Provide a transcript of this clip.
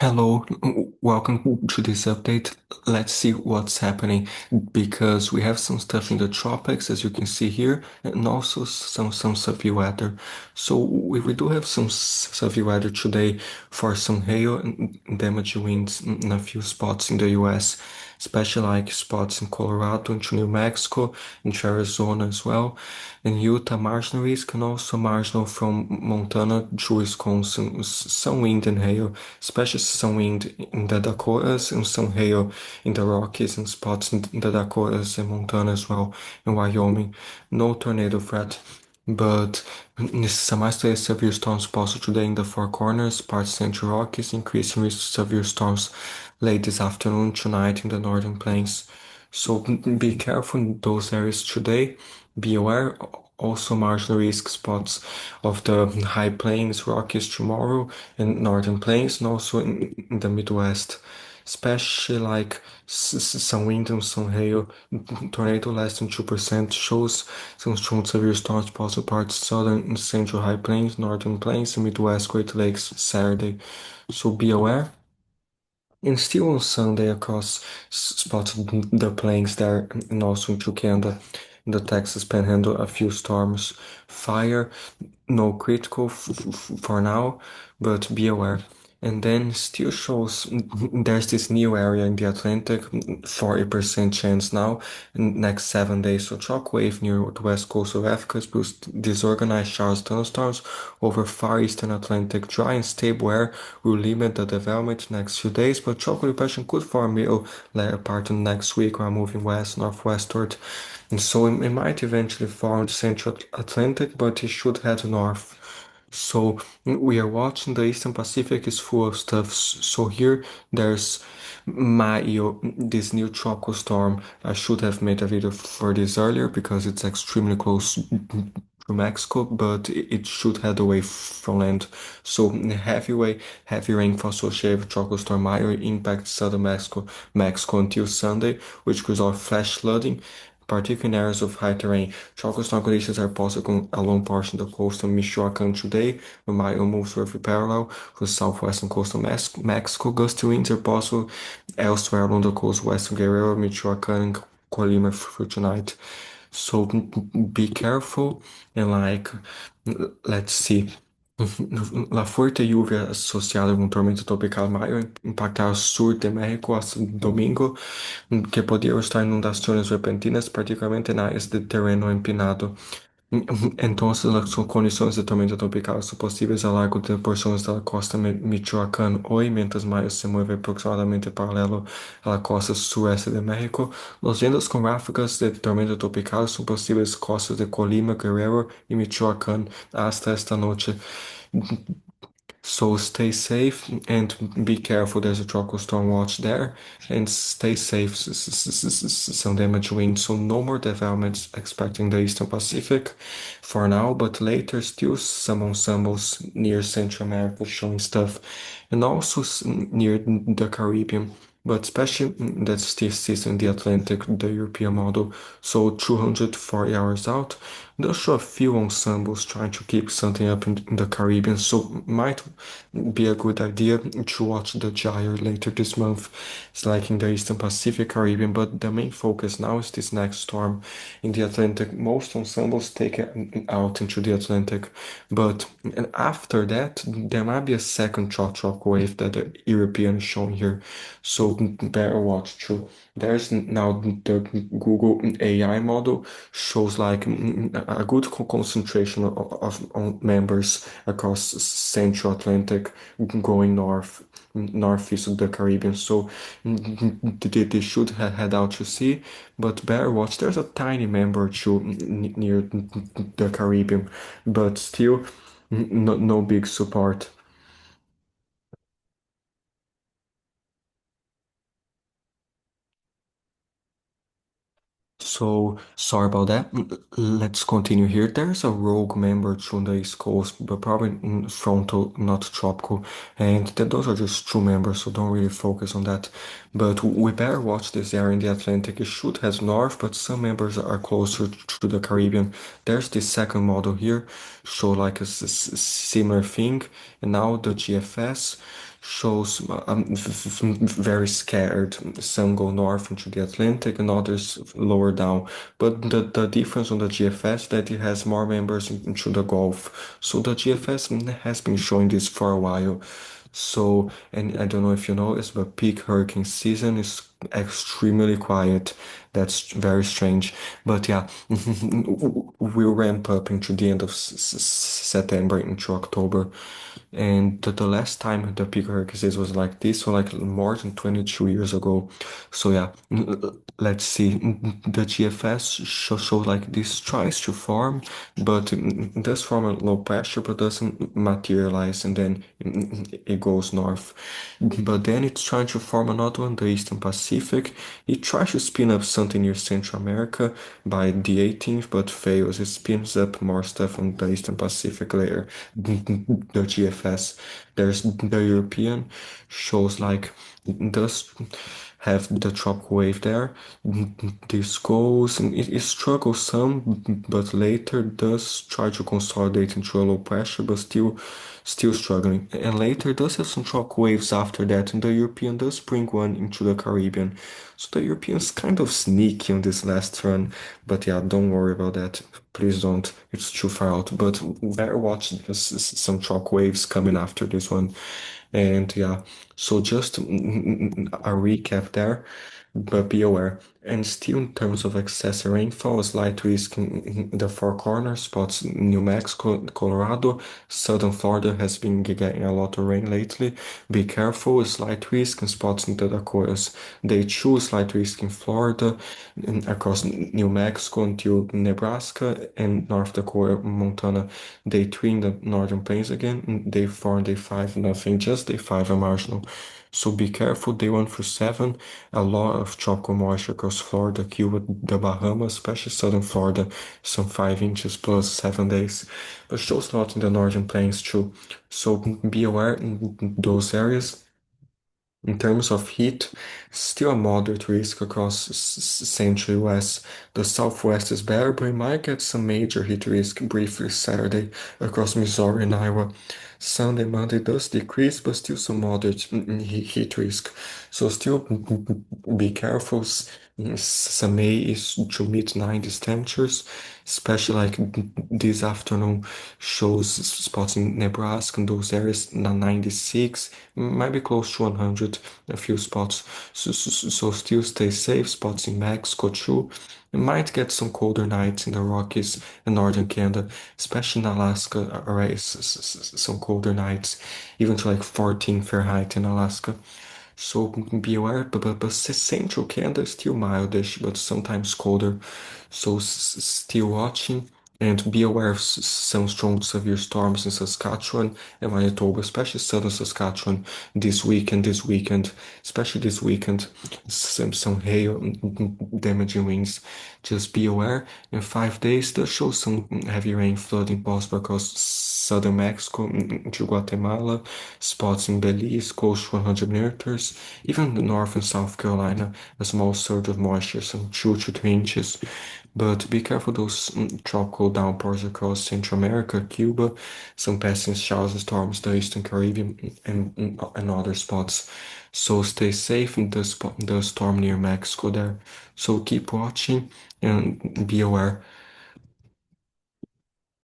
Hello, welcome to this update. Let's see what's happening because we have some stuff in the tropics, as you can see here, and also some severe weather. So we do have some severe weather today for some hail and damage winds in a few spots in the U.S., especially like spots in Colorado, into New Mexico, into Arizona as well. In Utah, marginal risk and also marginal from Montana to Wisconsin, some wind and hail, especially some wind in the Dakotas and some hail in the Rockies and spots in the Dakotas and Montana as well, and Wyoming. No tornado threat. But some isolated severe storms possible today in the Four Corners, parts of Central Rockies, increasing risk of severe storms late this afternoon, tonight in the northern plains. So be careful in those areas today. Be aware also marginal risk spots of the high plains, Rockies tomorrow, and northern plains, and also in the Midwest. Especially like some wind and some hail, tornado less than 2% shows some strong severe storms possible parts southern and central high plains, northern plains, and Midwest Great Lakes Saturday. So be aware. And still on Sunday across spots of the plains there and also into Canada, in the Texas Panhandle, a few storms. Fire, no critical for now, but be aware. And then still shows there's this new area in the Atlantic, 40% chance now, in next 7 days. So shock wave near the west coast of Africa boost disorganized showers, thunderstorms over far eastern Atlantic. Dry and stable air will limit the development next few days, but tropical depression could form middle later part of next week while moving west northwestward. And so it might eventually form the central Atlantic, but it should head north. So we are watching the Eastern Pacific is full of stuff. So here there's Maio, this new tropical storm. I should have made a video for this earlier because it's extremely close to Mexico, but it should head away from land. So heavy rainfall associated with tropical storm Maio impacts southern Mexico until Sunday, which could result in flash flooding particularly in areas of high terrain. Tropical storm conditions are possible along portions of coastal Michoacan today, with mild moves roughly parallel with southwestern coastal Mexico. Gusty winds are possible elsewhere along the coast, western Guerrero, Michoacan, and Colima for tonight. So be careful and let's see. La fuerte lluvia asociada con tormenta tropical Mayo impactará el sur de México hasta domingo, que podría estar inundaciones repentinas, particularmente en áreas de terreno empinado. Entonces, las condiciones de tormenta tropical son posibles a lo largo de porciones de la costa Michoacán hoy, mientras Mayo se mueve aproximadamente paralelo a la costa sureste de México. Los vientos con ráfagas de tormenta tropical son posibles costas de Colima, Guerrero y Michoacán hasta esta noche. So stay safe and be careful. There's a tropical storm watch there, and stay safe. Some damage wind. So no more developments expecting the Eastern Pacific for now, but later still some ensembles near Central America showing stuff, and also near the Caribbean. But especially that's still sits in the Atlantic, the European model. So 240 hours out, they'll show a few ensembles trying to keep something up in the Caribbean. So might be a good idea to watch the gyre later this month. It's like in the Eastern Pacific Caribbean, but the main focus now is this next storm in the Atlantic. Most ensembles take it out into the Atlantic, but and after that there might be a second tropical wave that the European is showing here. So better watch too. There's now the Google AI model shows like a good concentration of members across Central Atlantic going northeast of the Caribbean. So they should head out to sea, but better watch. There's a tiny member too near the Caribbean, but still no big support. So sorry about that. Let's continue here. There's a rogue member on the East Coast, but probably frontal, not tropical, and those are just two members, so don't really focus on that. But we better watch this area in the Atlantic. It should head north, but some members are closer to the Caribbean. There's this second model here, show like a similar thing, and now the GFS shows very scattered. Some go north into the Atlantic and others lower down. But the difference on the GFS that it has more members into the Gulf. So the GFS has been showing this for a while. So, and I don't know if you noticed, but peak hurricane season is extremely quiet. That's very strange. But yeah, we'll ramp up into the end of September into October. And the last time the peak hurricane season was like this was like more than 22 years ago. So yeah, let's see. The GFS shows like this tries to form, but it does form a low pressure, but doesn't materialize, and then it goes north. But then it's trying to form another one, the Eastern Pacific. It tries to spin up something near Central America by the 18th, but fails. It spins up more stuff on the Eastern Pacific layer, the GFS. There's the European, shows like does have the tropical wave there. This goes and it struggles some, but later does try to consolidate into a low pressure, but still struggling. And later does have some tropical waves after that, and the European does bring one into the Caribbean. So the Europeans kind of sneaky on this last run, but yeah, don't worry about that. Please don't. It's too far out. But better watch some shock waves coming after this one. And yeah, so just a recap there, but be aware. And still, in terms of excess rainfall, a slight risk in the Four Corners spots, New Mexico, Colorado, southern Florida has been getting a lot of rain lately. Be careful, a slight risk in spots in the Dakotas. Day 2, slight risk in Florida, and across New Mexico until Nebraska and North Dakota, Montana. Day 3 in the northern plains again. And day 4 and day 5, nothing, just day 5 are marginal. So be careful, day 1 through 7, a lot of tropical moisture across Florida, Cuba, the Bahamas, especially southern Florida, some 5 inches plus 7 days. But shows a lot in the northern plains too. So be aware in those areas. In terms of heat, still a moderate risk across central US. The southwest is better, but we might get some major heat risk briefly Saturday across Missouri and Iowa. Sunday, Monday does decrease, but still some moderate heat risk. So still be careful. Some May is to meet 90s temperatures, especially like this afternoon shows spots in Nebraska and those areas 96, might be close to 100, a few spots. So still stay safe. Spots in Mexico too. You might get some colder nights in the Rockies and northern Canada, especially in Alaska. Alright, some colder nights, even to like 14 Fahrenheit in Alaska. So be aware, but central Canada is still mildish, but sometimes colder. So still watching and be aware of some strong severe storms in Saskatchewan and Manitoba, especially southern Saskatchewan this weekend, especially this weekend, some hail, damaging winds. Just be aware. In 5 days, they'll show some heavy rain flooding possible across southern Mexico to Guatemala, spots in Belize, close to 100 meters, even the North and South Carolina, a small surge of moisture, some 2 to 3 inches. But be careful those tropical downpours across Central America, Cuba, some passing showers and storms, the Eastern Caribbean, and other spots. So stay safe in the storm near Mexico there. So keep watching and be aware.